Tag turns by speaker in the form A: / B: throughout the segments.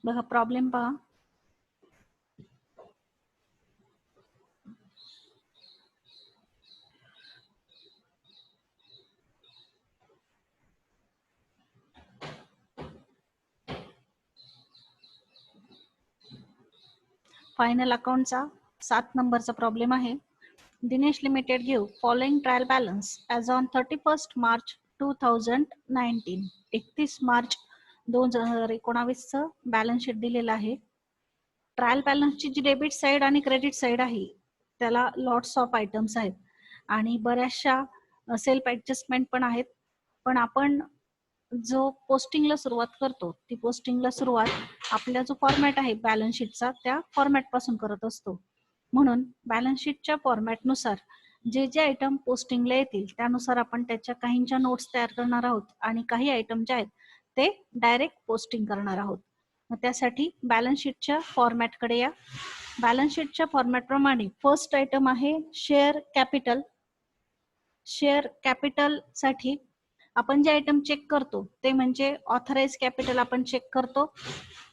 A: बघा प्रॉब्लेम पहा. फायनल अकाउंटचा 7 नंबरचा प्रॉब्लेम आहे. Dinesh limited give following trial balance as on 31 March 2019. 31 March 2019चं बॅलन्स शीट दिलेलं आहे. ट्रायल बॅलन्सची जी डेबिट साईड आणि क्रेडिट साईड आहे त्याला लॉट्स ऑफ आयटम्स आहेत आणि बऱ्याचशा सेल्फ ॲडजस्टमेंट पण आहेत. पण आपण जो पोस्टिंगला सुरुवात करतो ती पोस्टिंगला सुरुवात आपला जो फॉर्मॅट आहे बॅलन्स शीटचा त्या फॉर्मॅट पासून करत असतो. म्हणून बॅलन्स शीटच्या फॉर्मॅटनुसार जे जे आयटम पोस्टिंगला येतील त्यानुसार आपण त्याच्या काहींच्या नोट्स तयार करणार आहोत आणि काही आयटम जे आहेत ते डायरेक्ट पोस्टिंग करणार आहोत. मग त्यासाठी बॅलन्स शीटच्या फॉर्मॅटकडे या. बॅलन्स शीटच्या फॉर्मॅट प्रमाणे फर्स्ट आयटम आहे शेअर कॅपिटल. शेअर कॅपिटल साठी आपण जे आयटम चेक करतो ते म्हणजे ऑथराइज कॅपिटल आपण चेक करतो,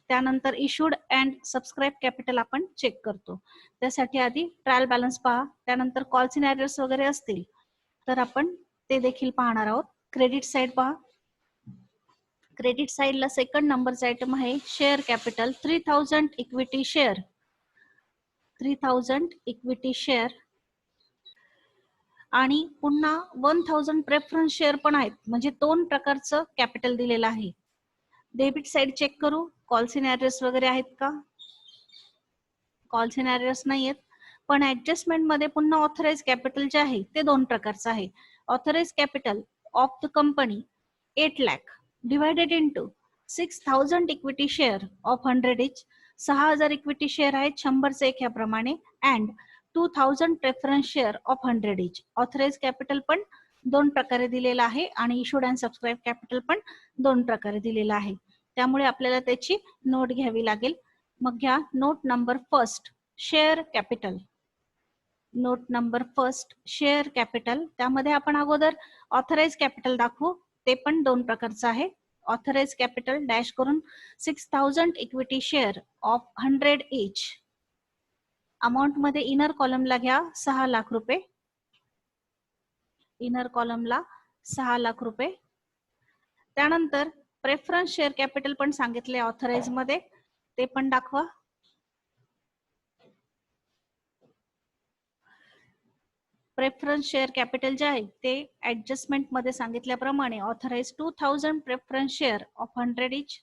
A: त्यानंतर इश्यूड अँड सबस्क्राईब कॅपिटल आपण चेक करतो. त्यासाठी आधी ट्रायल बॅलन्स पहा, त्यानंतर कॉल सिनॅरिओज वगैरे असतील तर आपण ते देखील पाहणार आहोत. क्रेडिट साईड पहा. क्रेडिट साईडला सेकंड नंबरचा आयटम आहे share capital 3000 equity share. 3000 equity share आणि पुन्हा 1000 प्रेफरन्स शेअर पण आहेत, म्हणजे 2 प्रकारचं कॅपिटल दिलेलं आहे. डेबिट साईड चेक करू, कॉल सिनॅरिओज वगैरे आहेत का? कॉल सिनॅरिओज नाही आहेत, पण ऍडजस्टमेंट मध्ये पुन्हा ऑथराइज कॅपिटल जे आहे ते 2 प्रकारचं आहे. Authorise capital of the company 8 lakh divided into 6000 equity share of 100 each. 6000 equity share आहेत 100चे एक ह्याप्रमाणे and 2000 preference share of 100 each. Authorise capital पण 2 प्रकारे दिलेला आहे आणि इश्यूड अँड सबस्क्राईब कॅपिटल पण 2 प्रकारे दिलेला आहे. त्यामुळे आपल्याला त्याची नोट घ्यावी लागेल. मग घ्या note number first share capital. Note number first share capital. त्यामध्ये आपण अगोदर ऑथराइज कॅपिटल दाखवू, ते पण 2 प्रकारचं आहे. ऑथराइज कॅपिटल डॅश करून 6000 equity share of 100 each. Amount मध्ये इनर कॉलमला घ्या 6 लाख रुपये. इनर कॉलमला 6 लाख रुपये. त्यानंतर प्रेफरन्स शेअर कॅपिटल पण सांगितले ऑथराइज मध्ये, ते पण दाखवा. प्रेफरन्स शेअर कॅपिटल जे आहे ते ऍडजस्टमेंट मध्ये सांगितल्याप्रमाणे authorise 2000 preference share of 100 each.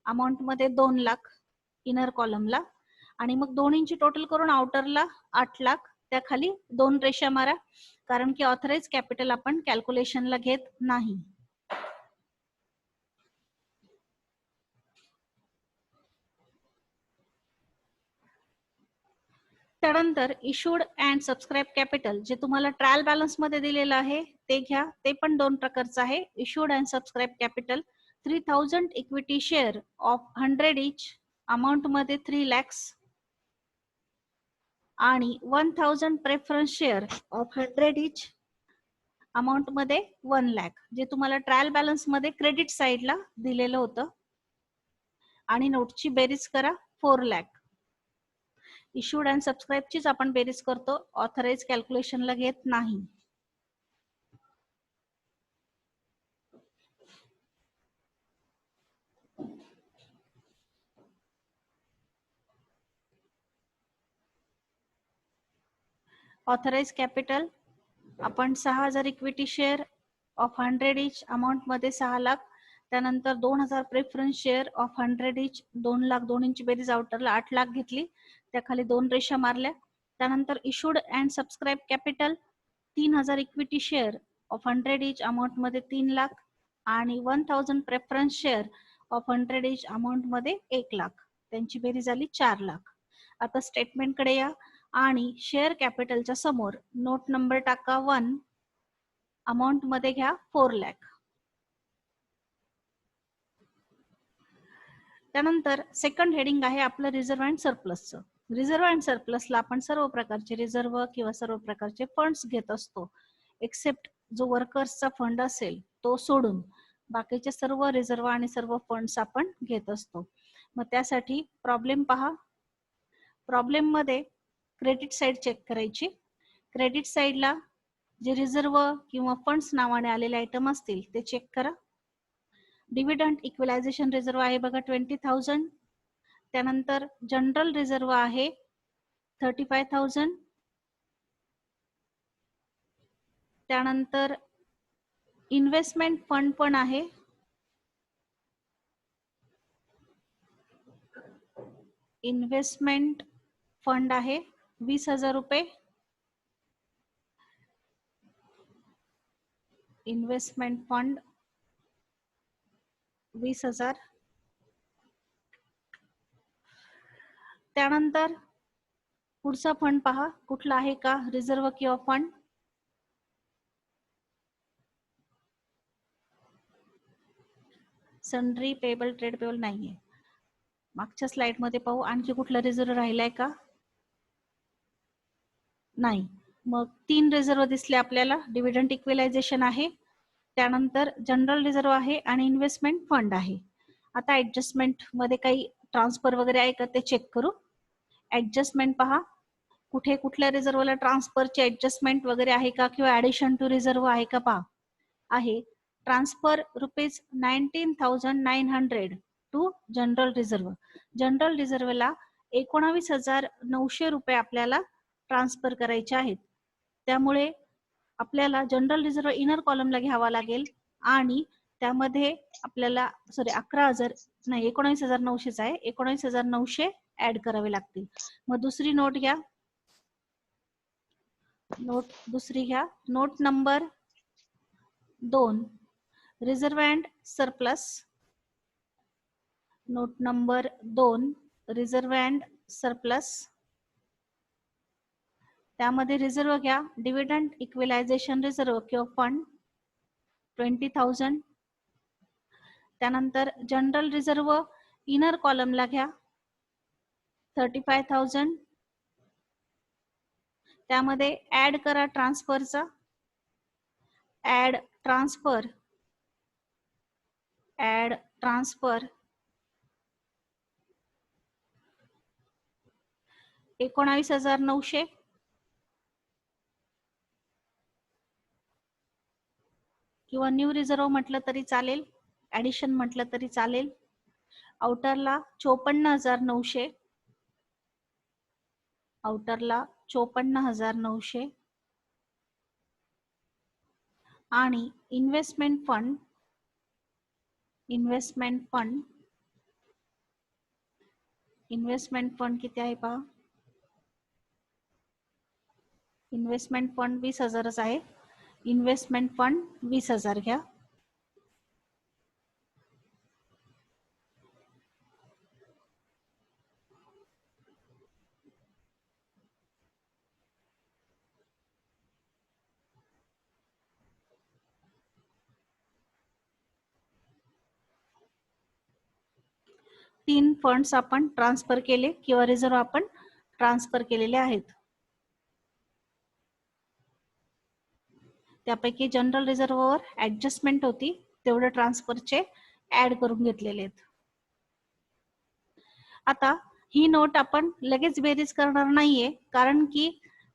A: Amount मध्ये 2 लाख इनर कॉलमला आणि मग दोन्हींची टोटल करून आउटरला 8 लाख. त्या खाली 2 रेषा मारा, कारण की ऑथराइज कॅपिटल आपण कॅल्क्युलेशनला घेत नाही. त्यानंतर इश्यूड अँड सबस्क्राईब कॅपिटल जे तुम्हाला ट्रायल बॅलन्स मध्ये दिलेलं आहे ते घ्या. ते पण 2 प्रकारचं आहे. Issued and subscribe capital 3000 equity share of 100 each. Amount मध्ये 3 लॅक्स आणि 1000 preference share of 100 each. Amount मध्ये 1 लाख, जे तुम्हाला ट्रायल बॅलन्स मध्ये क्रेडिट साईडला दिलेलं होतं. आणि नोटची बेरीज करा 4 लाख. इश्यूड अँड सबस्क्राईबचीच आपण बेरीज करतो, ऑथराइज कॅल्क्युलेशनला घेत नाही. ऑथराइज कॅपिटल आपण 6000 equity share of 100 each. Amount मध्ये 6 लाख. त्यानंतर 2000 प्रेफरन्स शेअर ऑफ 100 इच. 2 लाख, दोन्हींची बेरीज आउटरला 8 लाख घेतली. त्या खाली 2 रेषा मारल्या. त्यानंतर issued and subscribe capital 3000 equity share of 100 each. Amount मध्ये 3 लाख आणि 1000 preference share of 100 each. Amount मध्ये 1 लाख. त्यांची बेरीज झाली 4 लाख. आता स्टेटमेंट कडे या आणि शेअर कॅपिटलच्या समोर नोट नंबर टाका 1. अमाऊंट मध्ये घ्या 4 लाख. त्यानंतर सेकंड हेडिंग आहे आपलं रिझर्व्ह अँड सरप्लसचं. रिझर्व्ह अँड सरप्लसला आपण सर्व प्रकारचे रिझर्व्ह किंवा सर्व प्रकारचे फंड्स घेत असतो, एक्सेप्ट जो वर्कर्सचा फंड असेल तो सोडून बाकीचे सर्व रिझर्व्ह आणि सर्व फंड्स आपण घेत असतो. मग त्यासाठी प्रॉब्लेम पहा. प्रॉब्लेम मध्ये क्रेडिट साइड चेक करायची. क्रेडिट साइडला जे रिझर्व किंवा फंड्स नावाने आलेले आयटम असतील ते चेक करा. डिव्हिडंड इक्वलायझेशन रिझर्व आहे बघा 20,000. त्यानंतर जनरल रिझर्व आहे 35,000. त्यानंतर इन्व्हेस्टमेंट फंड पण आहे. इन्व्हेस्टमेंट फंड आहे 20,000 रुपये. Investment fund 20,000. त्यानंतर पुढचा फंड पहा कुठला आहे का रिझर्व किंवा fund. Sundry payable trade payable नाहीये. मागच्या स्लाइड मध्ये पाहू आणखी कुठला रिझर्व राहिलाय का. नाही. मग 3 रिझर्व दिसले आपल्याला. डिव्हिडंड इक्वलायझेशन आहे, त्यानंतर जनरल रिझर्व आहे आणि इन्व्हेस्टमेंट फंड आहे. आता ऍडजस्टमेंट मध्ये काही ट्रान्सफर वगैरे आहे का ते चेक करू. ऍडजस्टमेंट पहा कुठे कुठल्या रिझर्वला ट्रान्सफरचे ऍडजस्टमेंट वगैरे आहे का किंवा ऍडिशन टू रिझर्व आहे का पहा. आहे. Transfer ₹19,900 to general reserve. General रिझर्वला 19,900 रुपये आपल्याला ट्रान्सफर करायचे आहेत. त्यामुळे आपल्याला जनरल रिझर्व इनर कॉलमला घ्यावा लागेल आणि त्यामध्ये आपल्याला 19,900 आहे. 19,900 ऍड करावे लागतील. मग दुसरी नोट घ्या. नोट दुसरी घ्या. Note number 2 reserve and surplus. Note number 2 reserve and surplus. त्यामध्ये रिझर्व घ्या. डिव्हिडंड इक्वलायझेशन रिझर्व किंवा फंड 20,000. त्यानंतर जनरल रिझर्व इनर कॉलमला घ्या 35,000. त्यामध्ये ऍड करा ट्रान्सफरचा. Add transfer 19,900. किंवा न्यू रिझर्व म्हटलं तरी चालेल, ऍडिशन म्हटलं तरी चालेल. आउटरला 54,900. आउटरला 54,900 आणि इन्व्हेस्टमेंट फंड किती आहे पहा. इन्व्हेस्टमेंट फंड 20,000 आहे. इन्व्हेस्टमेंट फंड 20,000 घ्या. तीन फंड्स आपण ट्रान्सफर केले किंवा रिझर्व आपण ट्रान्सफर केलेले आहेत. त्यापैकी जनरल रिझर्ववर ऍडजस्टमेंट होती तेवढे ट्रान्सफरचे ऍड करून घेतलेले आहेत. आता ही नोट आपण लगेच बेरीज करणार नाहीये कारण की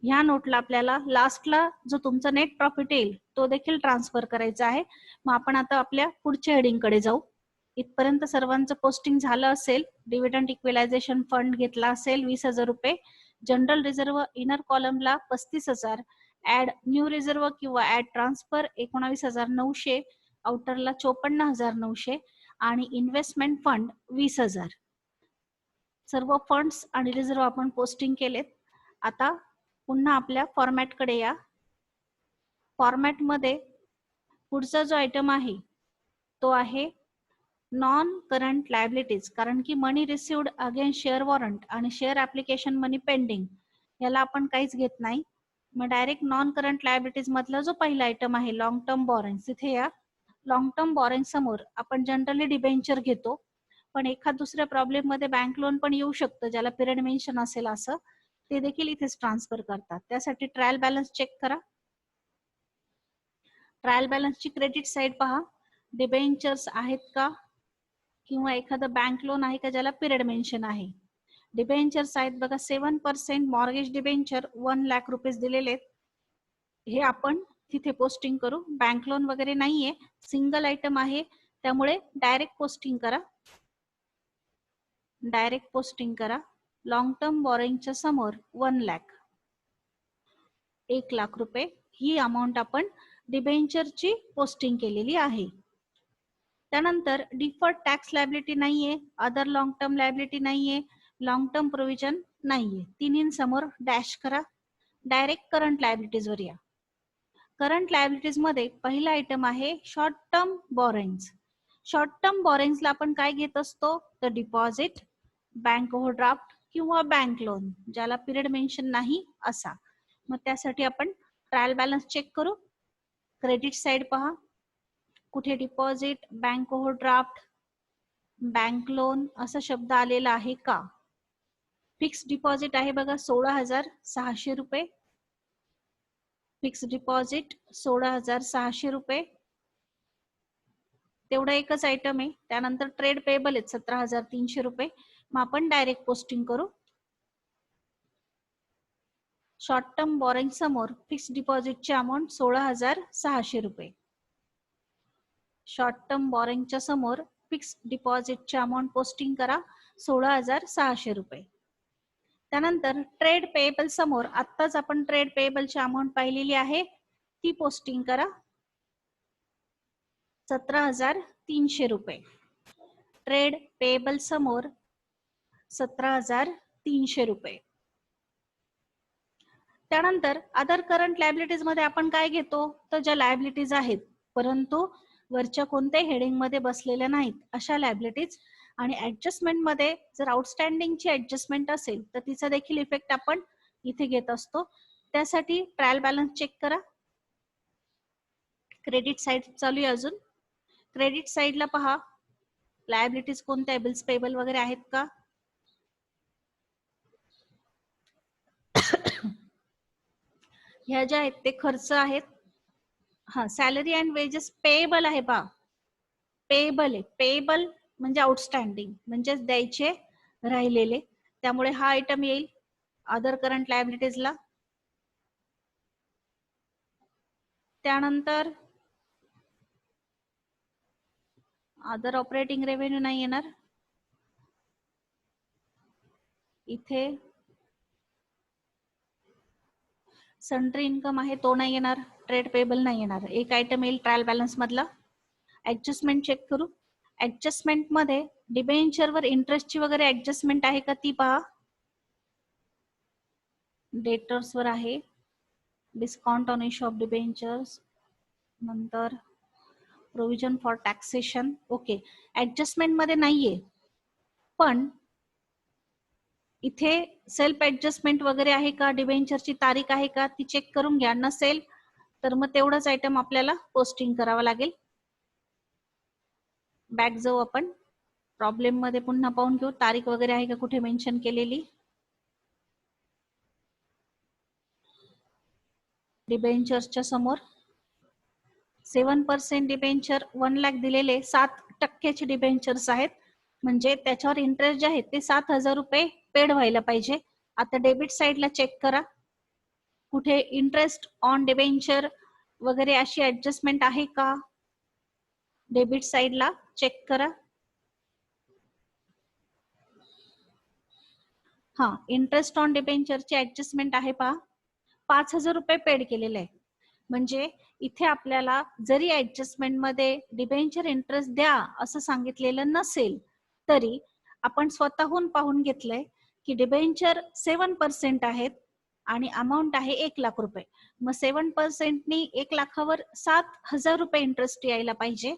A: ह्या नोटला आपल्याला लास्टला जो तुमचा नेट प्रॉफिट येईल तो देखील ट्रान्सफर करायचा आहे. मग आपण आता आपल्या पुढच्या हेडिंग कडे जाऊ. इथपर्यंत सर्वांचं पोस्टिंग झालं असेल. डिव्हिडंड इक्वलायझेशन फंड घेतला असेल 20,000 रुपये. General reserve inner कॉलमला 35,000. Add new reserve किंवा ऍड ट्रान्सफर 19,900. आउटरला 54,900 आणि इन्व्हेस्टमेंट फंड 20,000. सर्व फंड्स आणि रिझर्व आपण पोस्टिंग केलेत. आता पुन्हा आपल्या फॉर्मॅट कडे या. फॉर्मॅट मध्ये पुढचा जो आयटम आहे तो आहे नॉन करंट लायबिलिटीज. कारण की मनी रिसिव्ड अगेन्स्ट शेअर वॉरंट आणि शेअर ऍप्लिकेशन मनी पेंडिंग याला आपण काहीच घेत नाही. मग डायरेक्ट नॉन करंट लायबिलिटीज मधला जो पहिला आयटम आहे लॉंग टर्म बॉरोइंग, तिथे या. लॉंग टर्म बॉरोइंग समोर आपण जनरली डिबेंचर घेतो, पण एखाद दुसऱ्या प्रॉब्लेम मध्ये बँक लोन पण येऊ शकतं ज्याला पिरियड मेन्शन असेल असं, ते देखील इथेच ट्रान्सफर करतात. त्यासाठी ट्रायल बॅलन्स चेक करा. ट्रायल बॅलन्सची क्रेडिट साइड पहा. डिबेंचर्स आहेत का. किंवा एखादं बँक लोन आहे का ज्याला पिरियड मेन्शन आहे. डिबेंचर्स आहेत बघा 7% मॉर्गेज डिबेंचर 1,00,000 रुपीज दिलेले आहेत. हे आपण तिथे पोस्टिंग करू. बँक लोन वगैरे नाहीये, सिंगल आयटम आहे, त्यामुळे डायरेक्ट पोस्टिंग करा. डायरेक्ट पोस्टिंग करा. लॉंग टर्म बॉरोइंगच्या समोर 1,00,000 1,00,000 रुपये ही अमाऊंट आपण डिबेंचरची पोस्टिंग केलेली आहे. त्यानंतर डिफर्ड टॅक्स लायबिलिटी नाहीये, अदर लॉंग टर्म लायबिलिटी नाहीये, लॉंग टर्म प्रोव्हिजन नाहीये. तिन्हींसमोर डॅश करा. डायरेक्ट करंट लायबिलिटीज वर या. करंट लायबिलिटीज मध्ये पहिला आयटम आहे short term borrowings. Short term बॉरोइंग्सला आपण काय घेत असतो तर डिपॉझिट, बँक ओव्हरड्राफ्ट किंवा बँक लोन ज्याला पिरियड मेन्शन नाही असा. मग त्यासाठी आपण ट्रायल बॅलन्स चेक करू. क्रेडिट साइड पहा, कुठे deposit, bank overdraft, bank loan असा शब्द आलेला आहे का. फिक्स डिपॉझिट आहे बघा 16,600 रुपये. फिक्स डिपॉझिट 16,600 रुपये. तेवढा एकच आयटम आहे. त्यानंतर ट्रेड पेबल आहेत 17,300 रुपये. मग आपण डायरेक्ट पोस्टिंग करू. शॉर्ट टर्म बॉरोइंग समोर फिक्स डिपॉझिटची अमाऊंट 16,600 रुपये. शॉर्ट टर्म बॉरोइंगच्या समोर फिक्स डिपॉझिटची अमाऊंट पोस्टिंग करा 16,600 रुपये. त्यानंतर ट्रेड पेएबल समोर आत्ताच आपण ट्रेड पेएबलची अमाऊंट पाहिलेली आहे ती पोस्टिंग करा 17,300 रुपये. ट्रेड पेएबल समोर 17,300 रुपये. त्यानंतर अदर करंट लायबिलिटीज मध्ये आपण काय घेतो तर ज्या लायबिलिटीज आहेत परंतु वरच्या कोणत्याही हेडिंग मध्ये बसलेल्या नाहीत अशा लायबिलिटीज. आणि ऍडजस्टमेंट मध्ये जर आउटस्टँडिंगची ऍडजस्टमेंट असेल तर तिचा देखील इफेक्ट आपण इथे घेत असतो. त्यासाठी ट्रायल बॅलन्स चेक करा. क्रेडिट साइड चालू आहे अजून. क्रेडिट साइडला पहा लायबिलिटीज कोणत्या, बिल्स पेबल वगैरे आहेत का. ह्या ज्या आहेत ते खर्च आहेत. हा सॅलरी अँड वेजेस पेएबल आहे पहा, पेएबल आहे. पेएबल म्हणजे आउटस्टँडिंग म्हणजेच द्यायचे राहिलेले, त्यामुळे हा आयटम येईल अदर करंट लायबिलिटीजला. त्यानंतर अदर ऑपरेटिंग रेव्हेन्यू नाही येणार इथे. सन्ट्री इन्कम आहे तो नाही येणार. ट्रेड पेएबल नाही येणार. एक आयटम येईल ट्रायल बॅलन्स मधला. ऍडजस्टमेंट चेक करू. ऍडजस्टमेंट मध्ये डिबेंचर वर इंटरेस्टची वगैरे ऍडजस्टमेंट आहे का ती पहा. डेटर्स वर आहे, discount on issue of debentures, नंतर provision for taxation. Okay, adjustment मध्ये नाहीये पण इथे सेल्फ ऍडजस्टमेंट वगैरे आहे का, डिबेंचरची तारीख आहे का ती चेक करून घ्या. नसेल तर मग तेवढाच आयटम आपल्याला पोस्टिंग करावा लागेल. बॅक जाऊ आपण. प्रॉब्लेम मध्ये पुन्हा पाहून घेऊ तारीख वगैरे आहे का कुठे मेन्शन केलेली. डिबेंचर्सच्या समोर 7% डिबेंचर 1,00,000 दिलेले 7% डिबेंचर्स आहेत म्हणजे त्याच्यावर इंटरेस्ट जे आहे ते 7,000 रुपये पेड व्हायला पाहिजे. आता डेबिट साइडला चेक करा कुठे इंटरेस्ट ऑन डिबेंचर वगैरे अशी ऍडजस्टमेंट आहे का. डेबिट साइडला चेक करा. हा इंटरेस्ट ऑन डिबेंचरची ऍडजस्टमेंट आहे पहा. 5,000 रुपये पेड केलेले आहे म्हणजे इथे आपल्याला जरी ऍडजस्टमेंट मध्ये डिबेंचर इंटरेस्ट द्या असं सांगितलेलं नसेल तरी आपण स्वतःहून पाहून घेतलंय की डिबेंचर 7% आहेत आणि अमाऊंट आहे 1,00,000 रुपये. मग 7% नी 1,00,000वर 7,000 रुपये इंटरेस्ट यायला पाहिजे.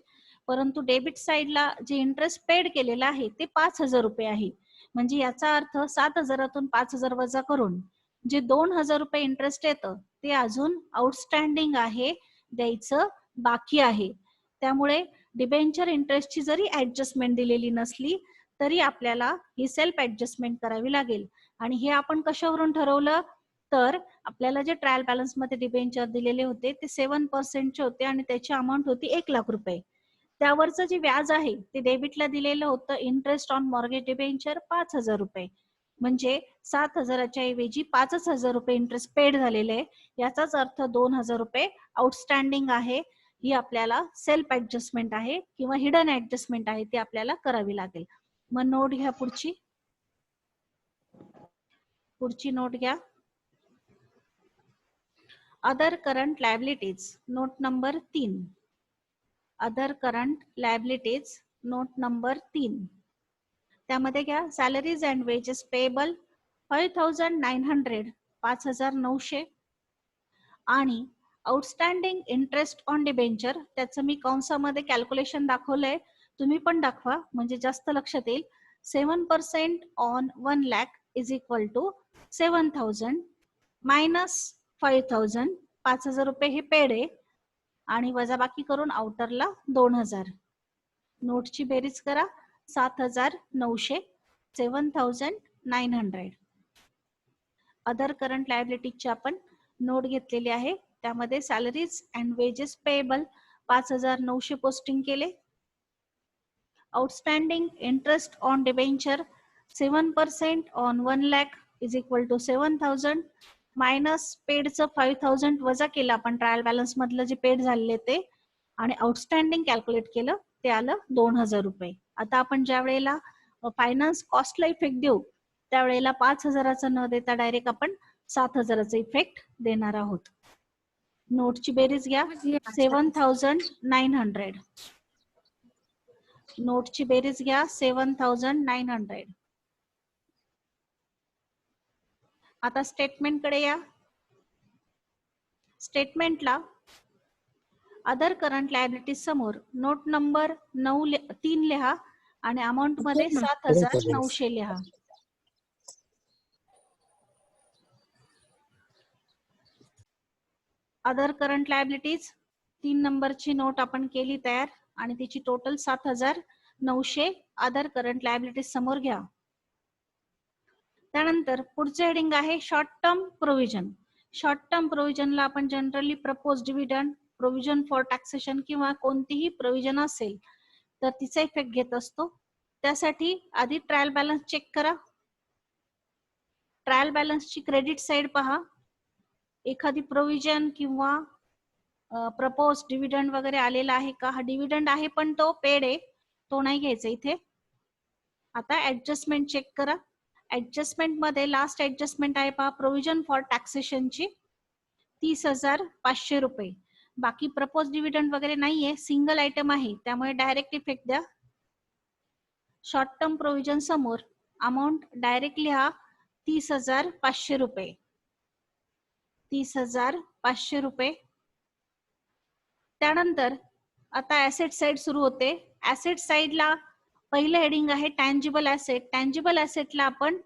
A: परंतु डेबिट साइडला जे इंटरेस्ट पेड केलेलं आहे ते 5,000 रुपये आहे. म्हणजे याचा अर्थ 7,000तून 5,000 वजा करून जे 2,000 रुपये इंटरेस्ट येतं ते अजून आउटस्टँडिंग आहे, द्यायचं बाकी आहे. त्यामुळे डिबेंचर इंटरेस्टची जरी ऍडजस्टमेंट दिलेली नसली तरी आपल्याला ही सेल्फ ऍडजस्टमेंट करावी लागेल. आणि हे आपण कशावरून ठरवलं तर आपल्याला जे ट्रायल बॅलन्स मध्ये डिबेंचर दिलेले होते ते 7% चे होते आणि त्याची अमाऊंट होती 1,00,000 रुपये. त्यावरचं जे व्याज आहे ते डेबिटला दिलेलं होतं इंटरेस्ट ऑन मॉर्गेज डिबेंचर 5,000 रुपये, म्हणजे 7,000च्या ऐवजी 5,000 रुपये इंटरेस्ट पेड झालेले आहे. याचाच अर्थ 2,000 रुपये आउटस्टँडिंग आहे. ही आपल्याला सेल्फ ऍडजस्टमेंट आहे किंवा हिडन ऍडजस्टमेंट आहे, ती आपल्याला करावी लागेल. मग नोट घ्या, पुढची नोट घ्या. Other current liabilities, note number 3. Other current liabilities, note number 3. त्यामध्ये घ्या सॅलरीज अँड वेजेस पेएबल 5,900, 5,900 आणि आउटस्टँडिंग इंटरेस्ट ऑन डिबेंचर, त्याचं मी कंसामध्ये कॅल्क्युलेशन दाखवलंय, तुम्ही पण दाखवा म्हणजे जास्त लक्षात येईल. 7% on 1 lakh is equal to 7,000 minus 5,000. 5,000 रुपये हे पेड आहे आणि वजाबाकी करून आउटरला 2,000. नोटची बेरीज करा. 7,900, 7,900. अदर करंट लायबिलिटीची आपण नोट घेतलेली आहे. त्यामध्ये salaries and wages payable 5,900 posting केले. Outstanding interest on debenture 7% on 1 lakh is equal to 7,000 minus पेडचं 5,000 वजा केलं आपण ट्रायल बॅलन्स मधलं जे पेड झालेले ते, आणि आउटस्टँडिंग कॅल्क्युलेट केलं, ते आलं 2,000 रुपये. आता आपण ज्या वेळेला फायनान्स कॉस्टला इफेक्ट देऊ त्यावेळेला 5,000चा न देता डायरेक्ट आपण 7,000चा इफेक्ट देणार आहोत. नोटची बेरीज घ्या. 7,900. नोटची बेरीज घ्या. 7,900. आता स्टेटमेंट कडे या. स्टेटमेंटला अदर करंट लायबिलिटीज समोर नोट नंबर 3 लिहा आणि अमाऊंट मध्ये 7,900 लिहा. अदर करंट लायबिलिटीज 3 नंबरची नोट आपण केली तयार आणि तिची टोटल 7,900 अदर करंट लायबिलिटीज समोर घ्या. त्यानंतर पुढचे हेडिंग आहे short term provision. Short term प्रोव्हिजनला आपण generally propose dividend, provision for taxation किंवा कोणतीही प्रोव्हिजन असेल तर तिचा इफेक्ट घेत असतो. त्यासाठी आधी ट्रायल बॅलन्स चेक करा. ट्रायल बॅलन्सची क्रेडिट साइड पहा. एखादी प्रोव्हिजन किंवा प्रपोज डिव्हिडंड वगैरे आलेला आहे का? हा डिव्हिडंड आहे पण तो पेड आहे, तो नाही घ्यायचा इथे. आता ऍडजस्टमेंट चेक करा. ऍडजस्टमेंट मध्ये लास्ट ऍडजस्टमेंट आहे पहा प्रोव्हिजन फॉर टॅक्सेशनची 30,500 रुपये. बाकी प्रपोज डिव्हिडंड वगैरे नाहीये, सिंगल आयटम आहे, त्यामुळे डायरेक्ट इफेक्ट द्या. शॉर्ट टर्म प्रोव्हिजन समोर अमाऊंट डायरेक्ट लिहा 30,500 रुपये. 30,500 रुपये. त्यानंतर आता ऍसेट साइड सुरू होते. ऍसेट साइडला पहिलं हेडिंग आहे टँजिबल ऍसेट. टँजिबल ऍसेटला आपण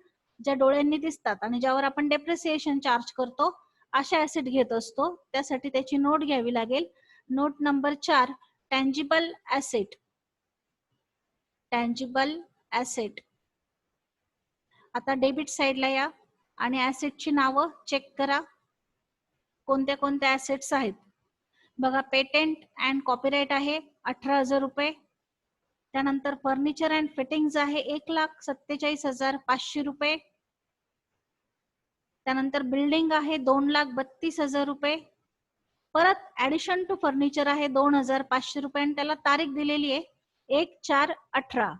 A: ज्या डोळ्यांनी दिसतात आणि ज्यावर आपण डेप्रिसिएशन चार्ज करतो अशा ऍसेट घेत असतो. त्यासाठी त्याची नोट घ्यावी लागेल. Note number 4 tangible asset. Tangible asset. आता डेबिट साइडला या आणि ऍसेटची नावं चेक करा. कोणत्या कोणत्या ऍसेट्स आहेत बघा. पेटेंट अँड कॉपीराइट आहे 18,000 रुपये. त्यानंतर फर्निचर अँड फिटिंग्स आहे 1,47,500 रुपये. त्यानंतर बिल्डिंग आहे 2,32,000 रुपये. परत ऍडिशन टू फर्निचर आहे 2,500 रुपये आणि त्याला तारीख दिलेली आहे 1/4/18.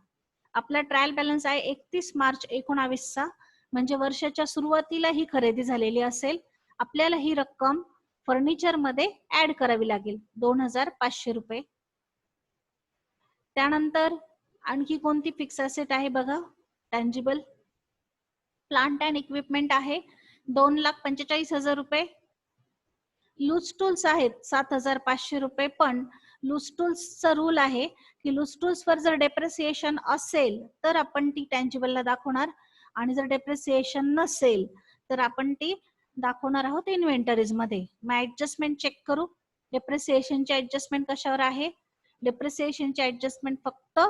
A: आपला ट्रायल बॅलन्स आहे 31 मार्च 19 म्हणजे वर्षाच्या सुरुवातीला ही खरेदी झालेली असेल. आपल्याला ही रक्कम फर्निचर मध्ये ऍड करावी लागेल 2,500 रुपये. त्यानंतर आणखी कोणती फिक्स असेट आहे बघा. टँजिबल प्लांट अँड इक्विपमेंट आहे 2,45,000 रुपये. लूज टूल्स आहेत 7,500 रुपये. पण लूज टूल्सचा रूल आहे की लूज टूल्स वर जर डेप्रिसिएशन असेल तर आपण ती टँजिबलला दाखवणार आणि जर डेप्रिसिएशन नसेल तर आपण ती दाखवणार आहोत इन्व्हेंटरीज मध्ये. मग ऍडजस्टमेंट चेक करू. डेप्रिसिएशनची ऍडजस्टमेंट कशावर आहे? डेप्रिसिएशनची ऍडजस्टमेंट फक्त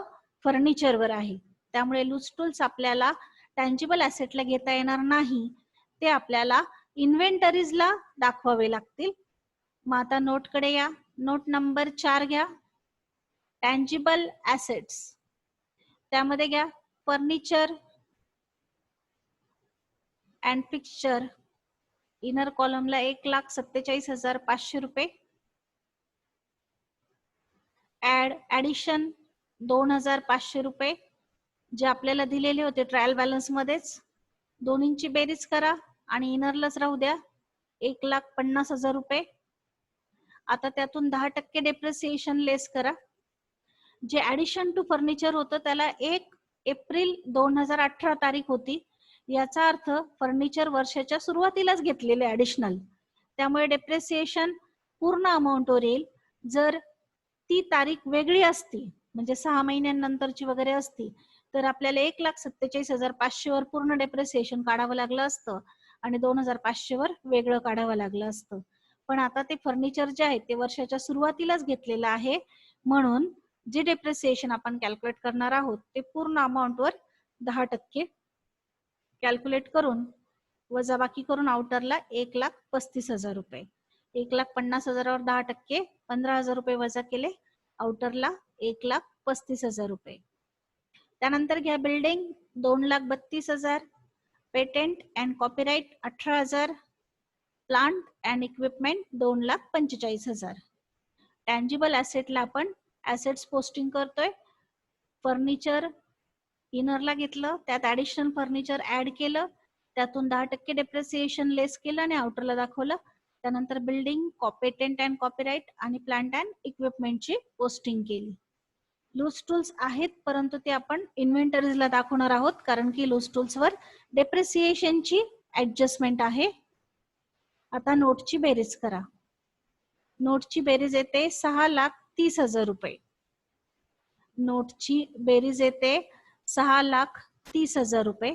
A: फर्निचरवर आहे. त्यामुळे लूज टूल्स आपल्याला टँजिबल ऍसेटला घेता येणार नाही, ते आपल्याला इन्व्हेंटरीजला दाखवावे लागतील. मग आता नोटकडे या. नोट नंबर 4 घ्या. टँजिबल ॲसेट्स, त्यामध्ये घ्या फर्निचर अँड फिक्स्चर, इनर कॉलमला 1,47,500 रुपये. ऍडिशन 2,500 रुपये जे आपल्याला दिलेले होते ट्रायल बॅलन्स मध्येच. दोन्हींची बेरीज करा आणि इनरलाच राहू द्या 1,50,000 रुपये. आता त्यातून 10% डेप्रिसिएशन लेस करा. जे ऍडिशन टू फर्निचर होतं त्याला 1 एप्रिल 2018 तारीख होती. याचा अर्थ फर्निचर वर्षाच्या सुरुवातीलाच घेतलेले ऍडिशनल, त्यामुळे डेप्रिसिएशन पूर्ण अमाऊंटवर येईल. जर ती तारीख वेगळी असती म्हणजे 6 महिन्यांनंतरची वगैरे असती तर आपल्याला 1,47,500 वर पूर्ण डेप्रिसिएशन काढावं लागलं असतं आणि 2,500 वर वेगळं काढावं लागलं असतं. पण आता ते फर्निचर जे आहे ते वर्षाच्या सुरुवातीलाच घेतलेलं आहे, म्हणून जे डेप्रिसिएशन आपण कॅल्क्युलेट करणार आहोत ते पूर्ण अमाऊंटवर 10% कॅल्क्युलेट करून वजाबाकी करून आउटरला 1,35,000 रुपये. 1,50,000वर 10% 15,000 रुपये वजा केले, आउटरला 1,35,000 रुपये. त्यानंतर घ्या building 2,32,000, patent and copyright 18,000, plant and equipment 2,45,000. Tangible ॲसेटला आपण ॲसेट्स पोस्टिंग करतोय. फर्निचर इनरला घेतलं, त्यात ऍडिशनल फर्निचर ऍड केलं, त्यातून 10% डेप्रिसिएशन लेस केलं आणि आउटरला दाखवलं. त्यानंतर बिल्डिंग, पेटेंट अँड कॉपीराइट आणि प्लांट अँड इक्विपमेंटची पोस्टिंग केली. लूज टूल्स आहेत परंतु ते आपण इन्व्हेंटरीजला दाखवणार आहोत कारण की लूज टूल्सवर डेप्रिसिएशनची ऍडजस्टमेंट आहे. आता नोटची बेरीज करा. नोटची बेरीज येते 6,30,000 रुपये. नोटची बेरीज येते 6,30,000 रुपये.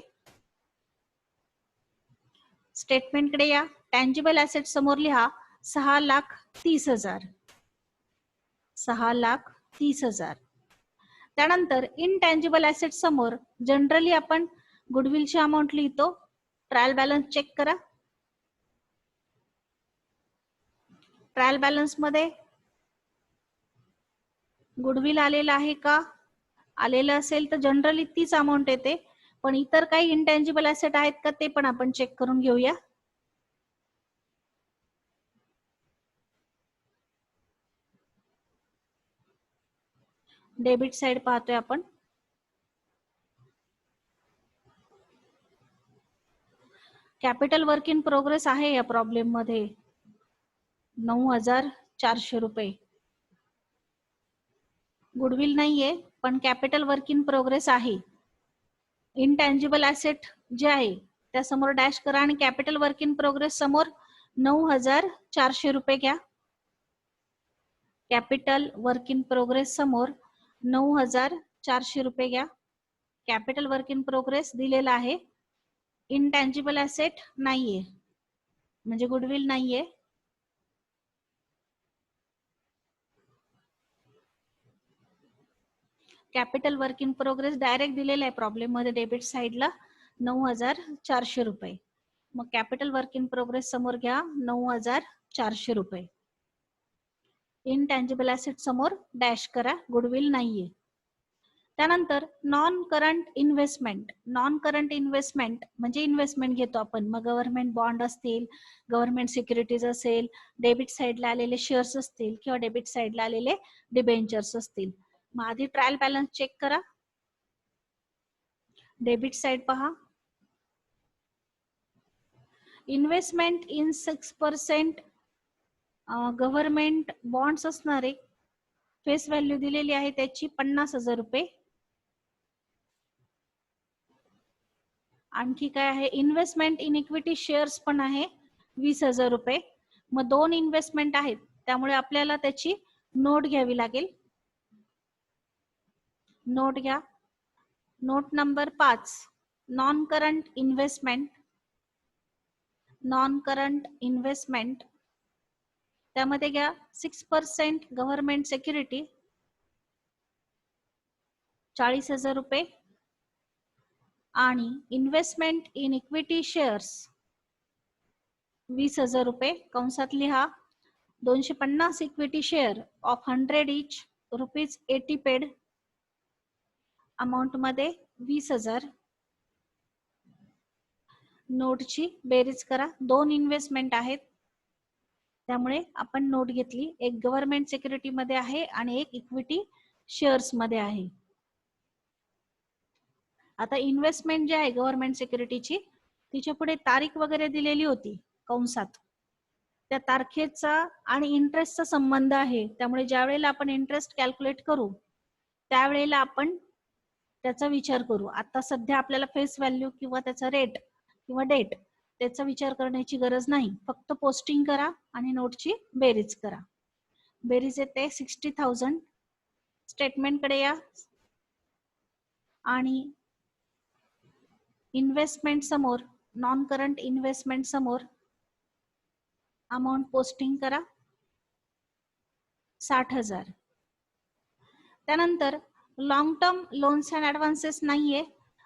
A: स्टेटमेंट कडे या. टँजिबल ॲसेट समोर लिहा 6,30,000. 6,30,000. त्यानंतर इनटँजिबल ॲसेट समोर जनरली आपण गुडविलची अमाऊंट लिहितो. ट्रायल बॅलन्स चेक करा. ट्रायल बॅलन्स मध्ये गुडविल आलेलं आहे का? आलेलं असेल तर जनरली तीच अमाऊंट येते, पण इतर काही इनटँजिबल ॲसेट आहेत का ते पण आपण चेक करून घेऊया. डेबिट साइड पाहतोय आपण. कॅपिटल वर्क इन प्रोग्रेस आहे या प्रॉब्लेम मध्ये 9,400 रुपये. गुडविल नाहीये पण कॅपिटल वर्क इन प्रोग्रेस आहे. इनटँजिबल ॲसेट जे आहे त्यासमोर डॅश करा आणि कॅपिटल वर्क इन प्रोग्रेस समोर 9,400 रुपये घ्या. कॅपिटल वर्क इन प्रोग्रेस समोर 9,400 रुपये घ्या. कॅपिटल वर्क इन प्रोग्रेस दिलेला आहे. इनटँजिबल ॲसेट नाहीये म्हणजे गुडविल नाहीये. Capital work in progress direct दिलेला आहे प्रॉब्लेम मध्ये डेबिट साइडला 9,400 रुपये. मग कॅपिटल वर्क इन प्रोग्रेस समोर घ्या 9,400 रुपये. इनटँजिबल ॲसेट समोर डॅश करा, गुडविल नाहीये. त्यानंतर non current investment. Non current investment म्हणजे इन्व्हेस्टमेंट घेतो आपण, मग गव्हर्नमेंट बॉन्ड असतील, गव्हर्नमेंट सिक्युरिटीज असेल, डेबिट साइडला आलेले शेअर्स असतील किंवा डेबिट साइडला आलेले डिबेंचर्स असतील. मग आधी ट्रायल बॅलन्स चेक करा. डेबिट साइड पहा. इन्व्हेस्टमेंट इन 6% गव्हर्नमेंट बॉन्ड्स असणारे फेस व्हॅल्यू दिलेली आहे त्याची 50,000 रुपये. आणखी काय आहे? इन्व्हेस्टमेंट इन इक्विटी शेअर्स पण आहे 20,000 रुपये. मग 2 इन्व्हेस्टमेंट आहेत त्यामुळे आपल्याला त्याची नोट घ्यावी लागेल. नोट घ्या. Note number 5 non current investment. Non current investment त्यामध्ये घ्या 6% गव्हर्नमेंट सिक्युरिटी 40,000 रुपये आणि इन्व्हेस्टमेंट इन इक्विटी शेअर्स 20,000 रुपये. कंसात लिहा 250 equity share of 100 each ₹80 paid, amount मध्ये 20,000. नोटची बेरीज करा. 2 इन्व्हेस्टमेंट आहेत, त्यामुळे आपण नोट घेतली. एक गव्हर्नमेंट सिक्युरिटी मध्ये आहे आणि एक इक्विटी शेअर्स मध्ये आहे. आता इन्व्हेस्टमेंट जी आहे गव्हर्नमेंट सिक्युरिटीची, तिच्या पुढे तारीख वगैरे दिलेली होती कंसात. त्या तारखेचा आणि इंटरेस्टचा संबंध आहे, त्यामुळे ज्या वेळेला आपण इंटरेस्ट कॅल्क्युलेट करू त्यावेळेला आपण त्याचा विचार करू. आता सध्या आपल्याला फेस व्हॅल्यू किंवा त्याचा रेट किंवा डेट त्याचा विचार करण्याची गरज नाही. फक्त पोस्टिंग करा आणि नोटची बेरीज करा. बेरीज येते 60,000. स्टेटमेंट कडे या आणि इन्व्हेस्टमेंट समोर, नॉन करंट इन्व्हेस्टमेंट समोर अमाऊंट पोस्टिंग करा 60,000. त्यानंतर long term loans and advances नाहीये.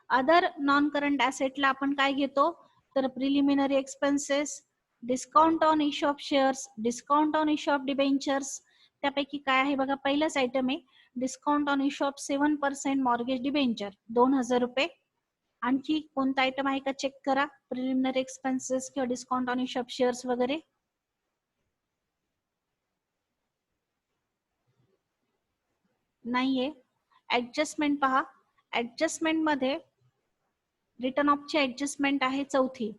A: अदर नॉन करंट ऍसेटला आपण काय घेतो तर preliminary expenses, discount on issue of shares, discount on issue of debentures. त्यापैकी काय आहे बघा, पहिलाच आयटम आहे discount on issue of 7% mortgage debenture, ₹2,000. आणखी कोणता आयटम आहे का चेक करा, प्रिलिमिनरी एक्सपेन्सेस किंवा discount on issue of shares वगैरे. नाहीये. ऍडजस्टमेंट पहा. ऍडजस्टमेंट मध्ये रिटर्न ऑफ ची ऍडजस्टमेंट आहे चौथी.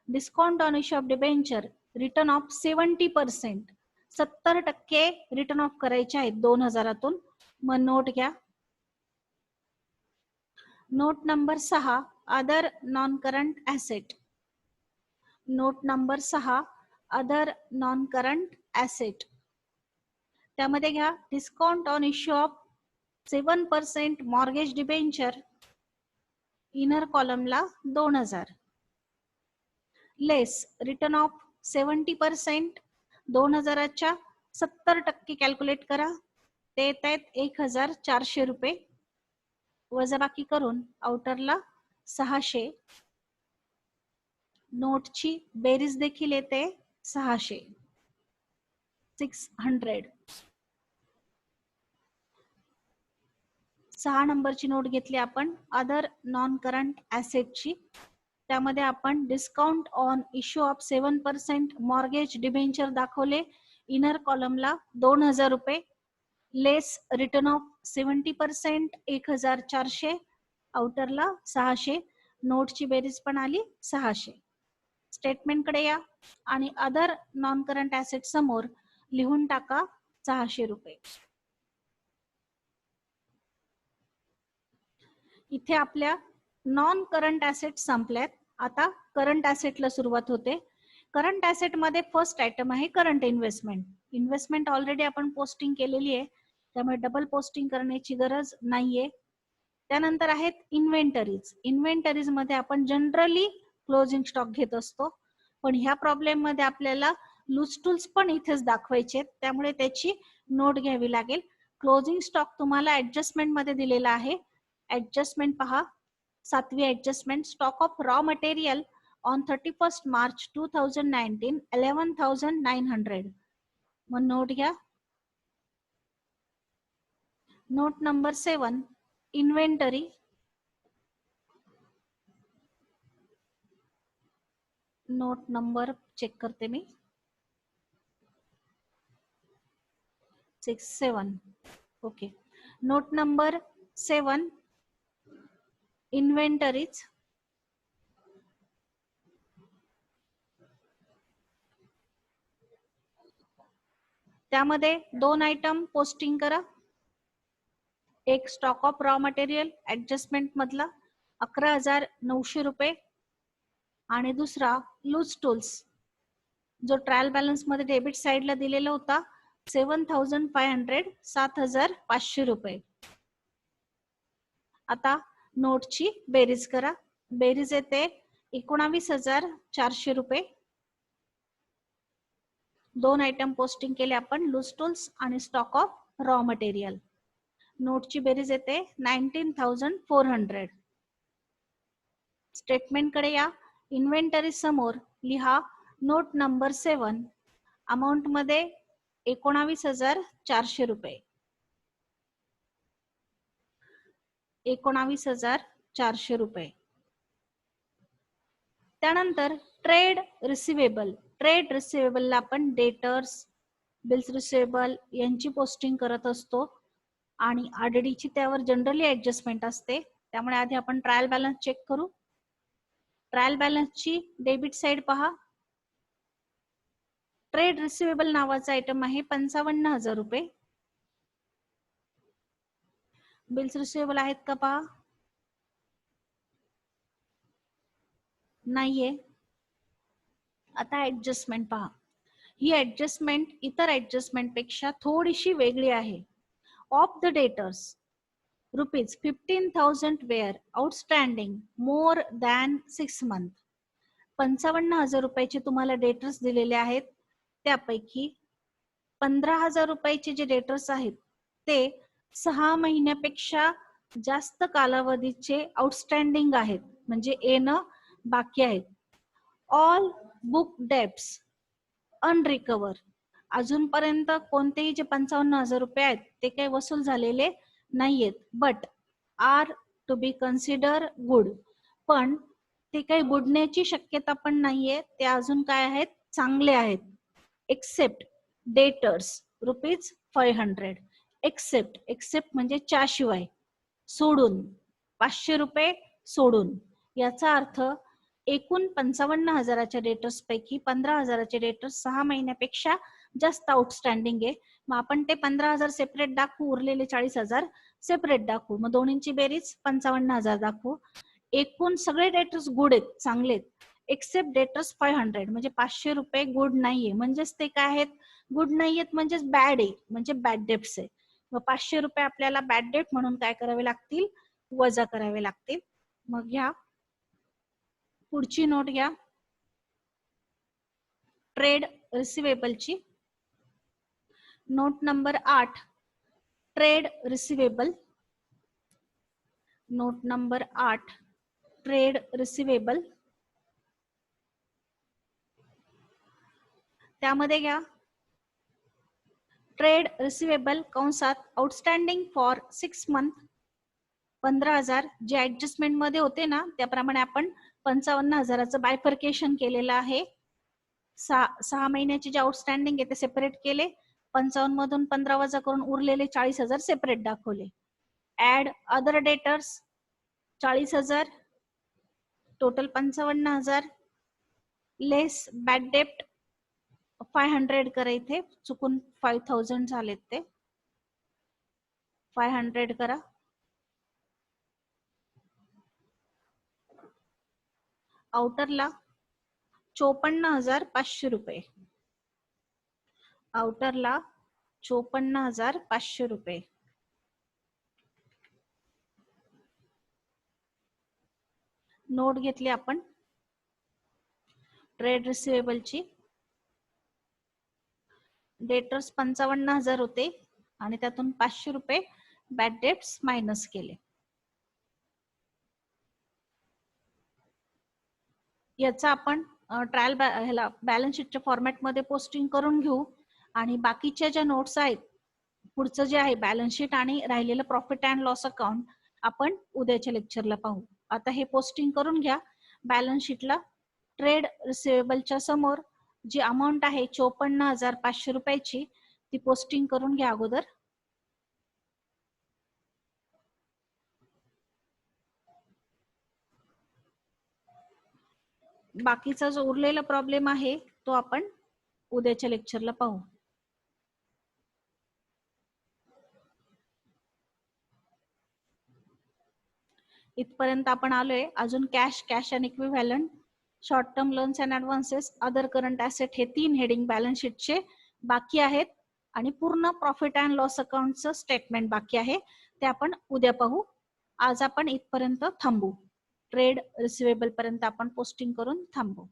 A: Discount on issue of debenture, return of 70%, 70% return of करायचे आहेत 2,000तून. मग नोट घ्या. Note number 6 other non current asset. Note number 6 other non current asset. त्यामध्ये घ्या discount on issue of 7% mortgage debenture, inner कॉलमला 2,000. लेस रिटर्न ऑफ 70%, 2,000च्या 70% कॅल्क्युलेट करा, ते येत आहेत ₹1,400. वजाबाकी करून आउटरला 600. नोटची बेरीज देखील येते 600. 600. 6 नंबरची नोट घेतली आपण अदर नॉन करंट ऍसेटची. त्यामध्ये आपण discount on issue of 7% mortgage debenture दाखवले, इनर कॉलमला ₹2,000. लेस रिटर्न ऑफ 70% 1,400, आउटरला 600. नोटची बेरीज पण आली 600. स्टेटमेंट कडे या आणि अदर नॉन करंट ऍसेट समोर लिहून टाका ₹600. इथे आपल्या नॉन करंट ऍसेट संपल्यात. आता करंट ऍसेटला सुरुवात होते. करंट ऍसेट मध्ये फर्स्ट आयटम आहे करंट इन्व्हेस्टमेंट. इन्व्हेस्टमेंट ऑलरेडी आपण पोस्टिंग केलेली आहे, त्यामुळे डबल पोस्टिंग करण्याची गरज नाहीये. त्यानंतर आहेत इन्व्हेंटरीज. इन्व्हेंटरीज मध्ये आपण जनरली क्लोजिंग स्टॉक घेत असतो, पण ह्या प्रॉब्लेम मध्ये आपल्याला लूज टूल्स पण इथेच दाखवायचे, त्यामुळे त्याची नोट घ्यावी लागेल. क्लोजिंग स्टॉक तुम्हाला ऍडजस्टमेंट मध्ये दिलेला आहे. ऍडजस्टमेंट पहा. 7वी adjustment, stock of raw material on 31 March 2019 11,900. मग नोट घ्या. Note number 7 inventory. Note number check करते मी, 67. ओके. Note number 7 inventories. त्यामध्ये 2 आयटम पोस्टिंग करा. एक stock of raw material adjustment मधला ₹11,900 आणि दुसरा लूज टूल्स जो ट्रायल बॅलन्स मध्ये डेबिट साइडला दिलेला होता 7,500, ₹7,500. आता नोटची बेरीज करा. बेरीज येते ₹19,400. 2 आयटम पोस्टिंग केले आपण, लूज टूल्स आणि स्टॉक ऑफ रॉ मटेरियल. नोटची बेरीज येते 19,400. स्टेटमेंट कडे या. इन्व्हेंटरी समोर लिहा नोट नंबर 7, अमाऊंट मध्ये ₹19,400. 19,400 रुपये. त्यानंतर ट्रेड रिसिवेबल. ट्रेड रिसिवेबलला आपण डेटर्स, बिल्स रिसिवेबल यांची पोस्टिंग करत असतो आणि आरडीची त्यावर जनरली ऍडजस्टमेंट असते. त्यामुळे आधी आपण ट्रायल बॅलन्स चेक करू. ट्रायल बॅलन्सची डेबिट साइड पहा. ट्रेड रिसिवेबल नावाचा आयटम आहे 55,000 रुपये. बिल्स रिसिवेबल आहेत का पहा. नाहीये. आता ऍडजस्टमेंट पहा. ही ऍडजस्टमेंट इतर ऍडजस्टमेंट पेक्षा थोडीशी वेगळी आहे. Of the debtors ₹15,000 were outstanding more than 6 month. 55,000 रुपयाचे तुम्हाला डेटर्स दिलेले आहेत. त्यापैकी 15,000 रुपयाचे जे डेटर्स आहेत ते 6 महिन्यापेक्षा जास्त कालावधीचे आउटस्टँडिंग आहेत, म्हणजे येणं बाकी आहेत. All book debts unrecovered. अजूनपर्यंत कोणतेही जे 55,000 रुपये आहेत ते काही वसूल झालेले नाहीयेत. But are to be consider good. पण ते काही बुडण्याची शक्यता पण नाहीये. ते अजून काय आहेत, चांगले आहेत. Accept debtors ₹500. एक्सेप्ट म्हणजे च्याशिवाय, सोडून, 500 रुपये सोडून. याचा अर्थ एकूण 55,000च्या डेटर्स पैकी 15,000चे डेटर्स 6 महिन्यापेक्षा जास्त आउटस्टँडिंग आहे. मग आपण ते 15,000 सेपरेट दाखवू, उरलेले 40,000 सेपरेट दाखवू. मग दोन्हींची बेरीज 55,000 दाखवू. एकूण सगळे डेटर्स गुड आहेत, चांगले आहेत. एक्सेप्ट डेटर्स 500 म्हणजे 500 रुपये गुड नाहीये. म्हणजेच ते काय आहेत, गुड नाहीयेत म्हणजेच बॅड आहे, म्हणजे बॅड डेट्स आहे. मग 500 रुपये आपल्याला बॅड डेट म्हणून काय करावे लागतील, वजा करावे लागतील. मग घ्या पुढची नोट घ्या. ट्रेड रिसिवेबलची note number 8. Trade receivable. Note number 8 trade receivable. त्यामध्ये घ्या ट्रेड रिसिवेबल कंसात आउटस्टँडिंग फॉर 6 मंथ 15,000. जे ऍडजस्टमेंट मध्ये होते ना त्याप्रमाणे आपण 55,000चं बायफर्केशन केलेलं आहे. 6 महिन्याचे जे आउटस्टँडिंग आहे ते सेपरेट केले. 55 मधून 15 वजा करून उरलेले 40,000 सेपरेट दाखवले. ऍड अदर डेटर्स 40,000, टोटल 55,000 लेस बॅड डेप्ट 500 करा. इथे चुकून 5,000 झालेत, ते 500 करा. आउटरला 54,500 रुपये. आउटरला 54,500 रुपये. नोट घेतली आपण ट्रेड रिसिवेबलची. डेटर्स 55,000 होते आणि त्यातून 500 रुपये बॅड डेट्स मायनस केले. याचा आपण ट्रायल बॅलन्स शीटच्या फॉर्मॅटमध्ये पोस्टिंग करून घेऊ. आणि बाकीच्या ज्या नोट्स आहेत, पुढचं जे आहे बॅलन्स शीट आणि राहिलेलं प्रॉफिट अँड लॉस अकाउंट, आपण उद्याच्या लेक्चरला पाहू. आता हे पोस्टिंग करून घ्या. बॅलन्स शीटला ट्रेड रिसिवेबलच्या समोर जी अमाऊंट आहे 54,500 रुपयाची ती पोस्टिंग करून घ्या अगोदर. बाकीचा जो उरलेला प्रॉब्लेम आहे तो आपण उद्याच्या लेक्चरला पाहू. इथपर्यंत आपण आलोय. अजून cash and equivalent, short term loans and advances, other current asset हे 3 हेडिंग बॅलन्स शीटचे बाकी आहेत. आणि पूर्ण प्रॉफिट अँड लॉस अकाउंटचं स्टेटमेंट बाकी आहे, ते आपण उद्या पाहू. आज आपण इथपर्यंत थांबू. ट्रेड रिसिवेबल पर्यंत आपण पोस्टिंग करून थांबू.